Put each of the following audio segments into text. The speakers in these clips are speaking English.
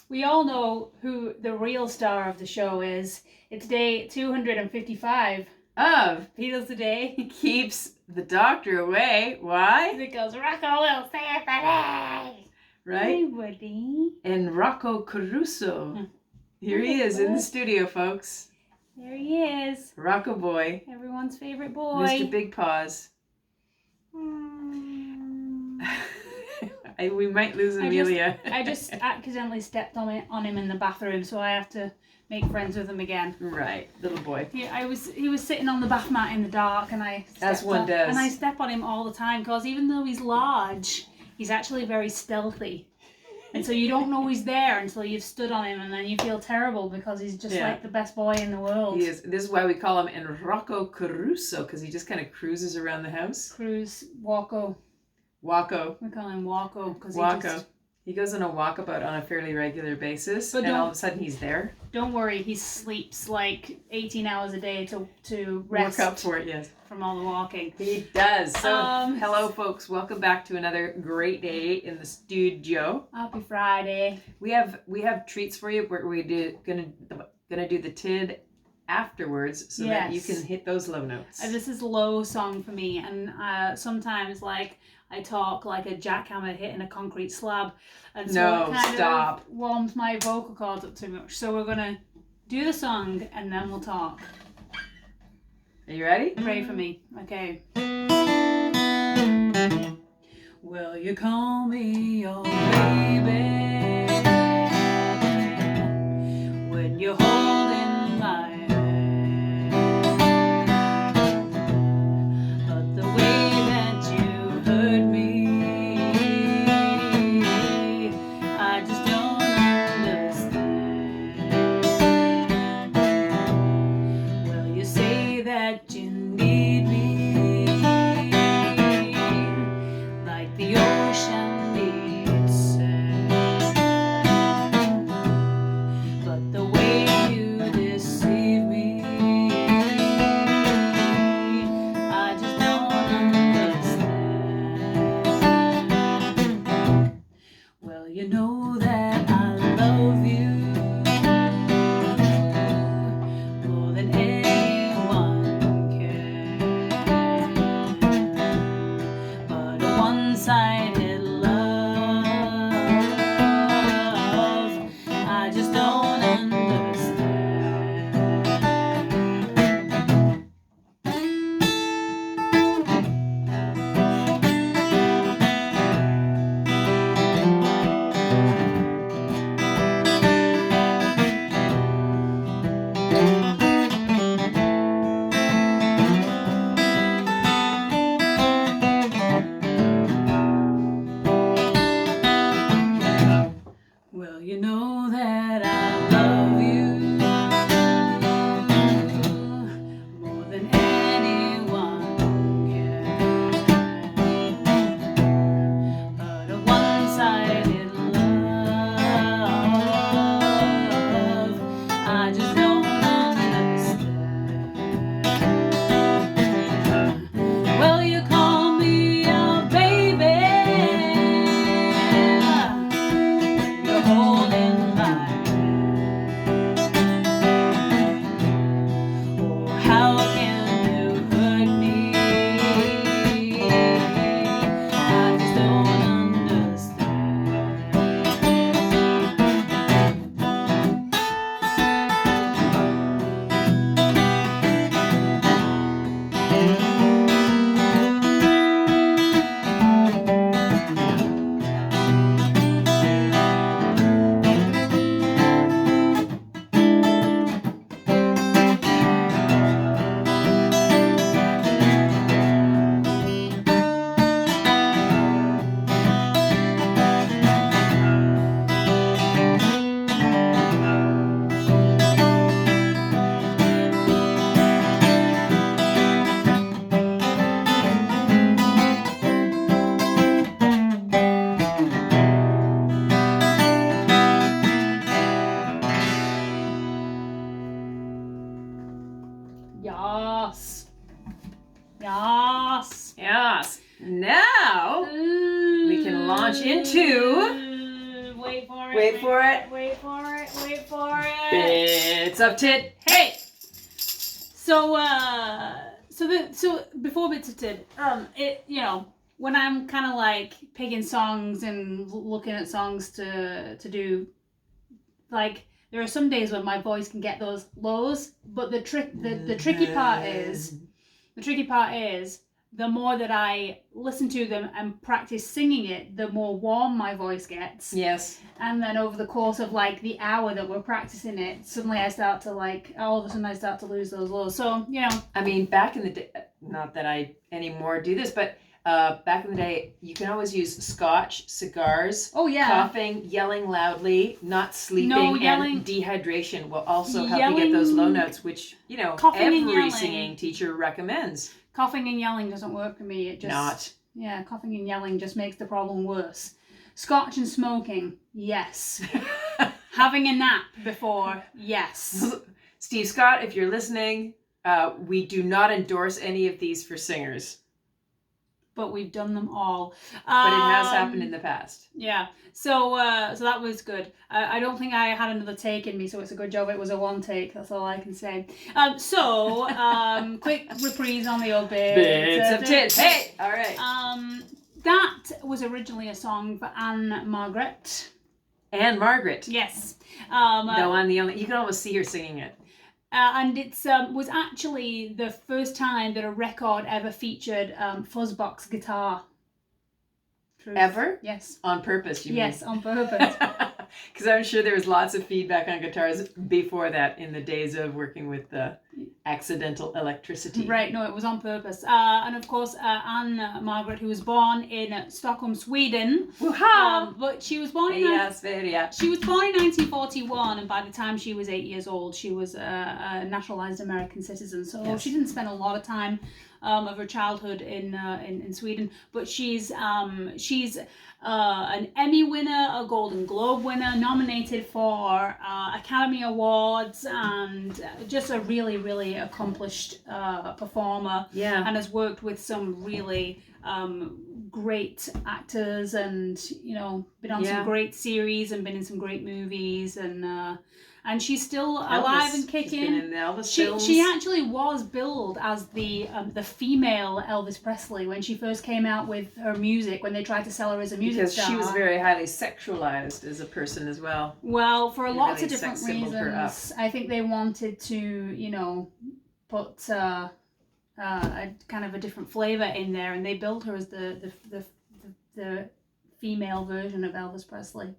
We all know who the real star of the show is. It's day 255 of Beatles-a-Day. Keeps the doctor away. Why? Because Rocco will save the day. Right? Hey, Woody. And Rocco Caruso. Here he is in the studio, folks. There he is. Rocco boy. Everyone's favorite boy. Mr. Big Paws. We might lose Amelia. I just accidentally stepped on him in the bathroom, so I have to make friends with him again. Right, little boy. Yeah, he was sitting on the bath mat in the dark, and as one does. And I step on him all the time because even though he's large, he's actually very stealthy. And so you don't know he's there until you've stood on him, and then you feel terrible because he's just like the best boy in the world. He is. This is why we call him Rocco Caruso, because he just kind of cruises around the house. Waco. We call him Waco because he goes on a walkabout on a fairly regular basis, and all of a sudden he's there. Don't worry, he sleeps like 18 hours a day to rest. Work up for it, yes. From all the walking. He does. So, hello folks, welcome back to another great day in the studio. Happy Friday. We have treats for you. We're gonna do the tid afterwards, so that you can hit those low notes. This is low song for me, and sometimes like I talk like a jackhammer hitting a concrete slab, and so it kind of warms my vocal cords up too much. So we're gonna do the song and then we'll talk. Are you ready? Pray for me. Okay. Will you call me your baby when you're holding my hand? But the way that you hurt me, I just don't understand. Will you say that you need me like the ocean needs sand? But the way you deceive me, I just don't understand. Well, you know that I love you more than anyone can, but a one-sided love, I just don't understand. Well, you know that I love you more than anyone can, but a one-sided love, I just don't understand. Well, you call me a baby, you're holding my hand. Oh, how can you hurt me? I just don't Yes. Yes. Yes. Now we can launch into Wait for Wait for it. Wait for it. Wait for it. Bits of Tid. Hey. So before Bits of Tid, when I'm kind of like picking songs and looking at songs to do, like there are some days when my voice can get those lows, but the tricky part is the more that I listen to them and practice singing it, the more warm my voice gets. Yes. And then over the course of like the hour that we're practicing it, suddenly I start to all of a sudden I start to lose those lows. So, I mean, back in the day, not that I anymore do this, but back in the day, you can always use scotch, cigars, coughing, yelling loudly, not sleeping, and dehydration will also help you get those low notes, which, every singing teacher recommends. Coughing and yelling doesn't work for me. It just coughing and yelling just makes the problem worse. Scotch and smoking, yes. Having a nap before, yes. Steve Scott, if you're listening, we do not endorse any of these for singers. But we've done them all. But it has happened in the past. Yeah. So that was good. I don't think I had another take in me, so it's a good job it was a one take. That's all I can say. Quick reprise on the old Bits of Tid. Hey! All right. That was originally a song for Anne Margaret. Anne Margaret. Yes. Though I'm the only... You can almost see her singing it. And it was actually the first time that a record ever featured fuzzbox guitar. Truth. Ever? Yes. On purpose, you mean? Yes, on purpose. Because I'm sure there was lots of feedback on guitars before that in the days of working with accidental electricity. Right, no, it was on purpose. And of course, Anne Margaret, who was born in Stockholm, Sweden. But she was born in... She was born in 1941, and by the time she was 8 years old, she was a naturalized American citizen. So she didn't spend a lot of time of her childhood in Sweden. But she's an Emmy winner, a Golden Globe winner, nominated for Academy Awards, and just a really, really accomplished performer. Yeah. And has worked with some really great actors, and been on some great series and been in some great movies, and she's still alive and kicking. She's been in the Elvis films. She actually was billed as the female Elvis Presley when she first came out with her music, when they tried to sell her as a music star. Because she was very highly sexualized as a person as well. Well, for lots of different reasons. I think they wanted to, put a kind of a different flavor in there, and they billed her as the female version of Elvis Presley.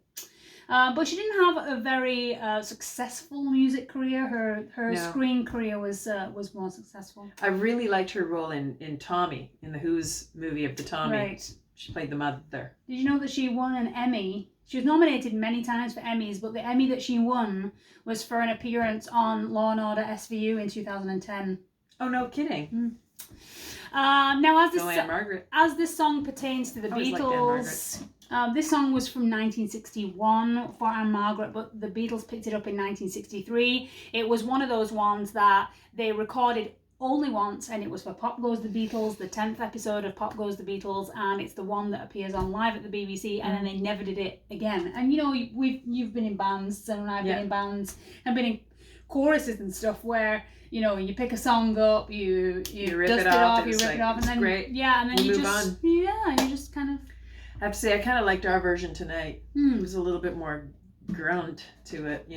But she didn't have a very successful music career. Her screen career was more successful. I really liked her role in Tommy, in the Who's movie of the Tommy. Right. She played the mother. Did you know that she won an Emmy? She was nominated many times for Emmys, but the Emmy that she won was for an appearance on Law & Order SVU in 2010. Oh, no kidding. Now, as this song pertains to the Beatles... this song was from 1961 for Anne Margaret, but the Beatles picked it up in 1963. It was one of those ones that they recorded only once, and it was for Pop Goes the Beatles, the 10th episode of Pop Goes the Beatles, and it's the one that appears on Live at the BBC, and then they never did it again. And you've been in bands, and I've been in bands, and been in choruses and stuff where you pick a song up, you rip dust it off, you rip it off, and then great. And then you move on. You just kind of. I have to say, I kind of liked our version tonight. It was a little bit more grunt to it,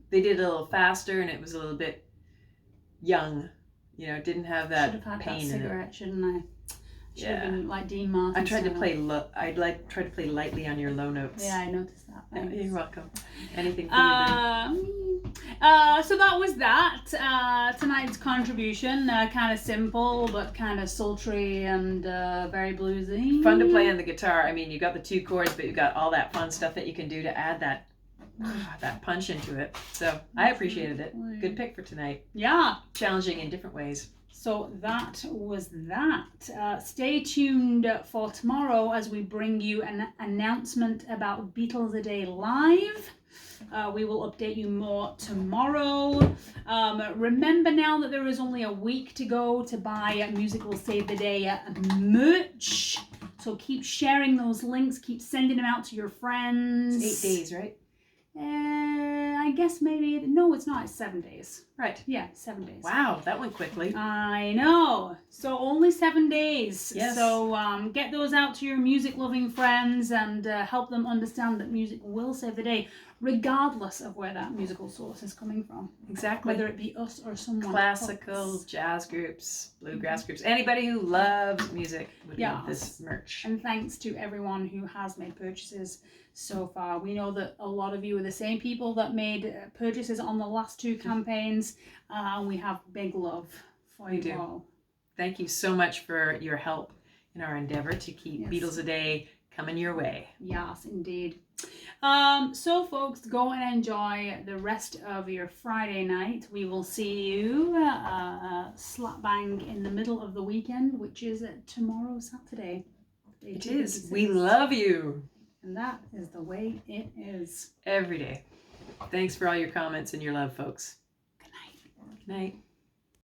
They did it a little faster, and it was a little bit young. Didn't have that should have had pain that cigarette, in it. Shouldn't I? Should have been like Dean Martin. I tried to play. Tried to play lightly on your low notes. Yeah, I noticed that. Thanks. You're welcome. Anything for you. So that was that. Tonight's contribution, kind of simple but kind of sultry and very bluesy. Fun to play on the guitar. I mean, you got the two chords, but you got all that fun stuff that you can do to add that punch into it. So I appreciated it. Good pick for tonight. Yeah. Challenging in different ways. So that was that. Stay tuned for tomorrow as we bring you an announcement about Beatles-a-Day Live. We will update you more tomorrow. Remember now that there is only a week to go to buy Music Will Save the Day merch. So keep sharing those links. Keep sending them out to your friends. It's 8 days, right? I guess maybe, no, it's not. It's 7 days. Right. Yeah, 7 days. Wow, that went quickly. I know. So only 7 days. Yes. So get those out to your music-loving friends and help them understand that music will save the day, regardless of where that musical source is coming from. Exactly. Whether it be us or someone classical, else. jazz groups, bluegrass groups. Anybody who loves music would love this merch. And thanks to everyone who has made purchases so far. We know that a lot of you are the same people that made purchases on the last 2 campaigns. And we have big love for you all. Thank you so much for your help in our endeavor to keep Beatles-a-Day coming your way. Yes, indeed. So folks, go and enjoy the rest of your Friday night. We will see you slap bang in the middle of the weekend, which is tomorrow, Saturday. It is. We love you. And that is the way it is. Every day. Thanks for all your comments and your love, folks. Good night. Good night.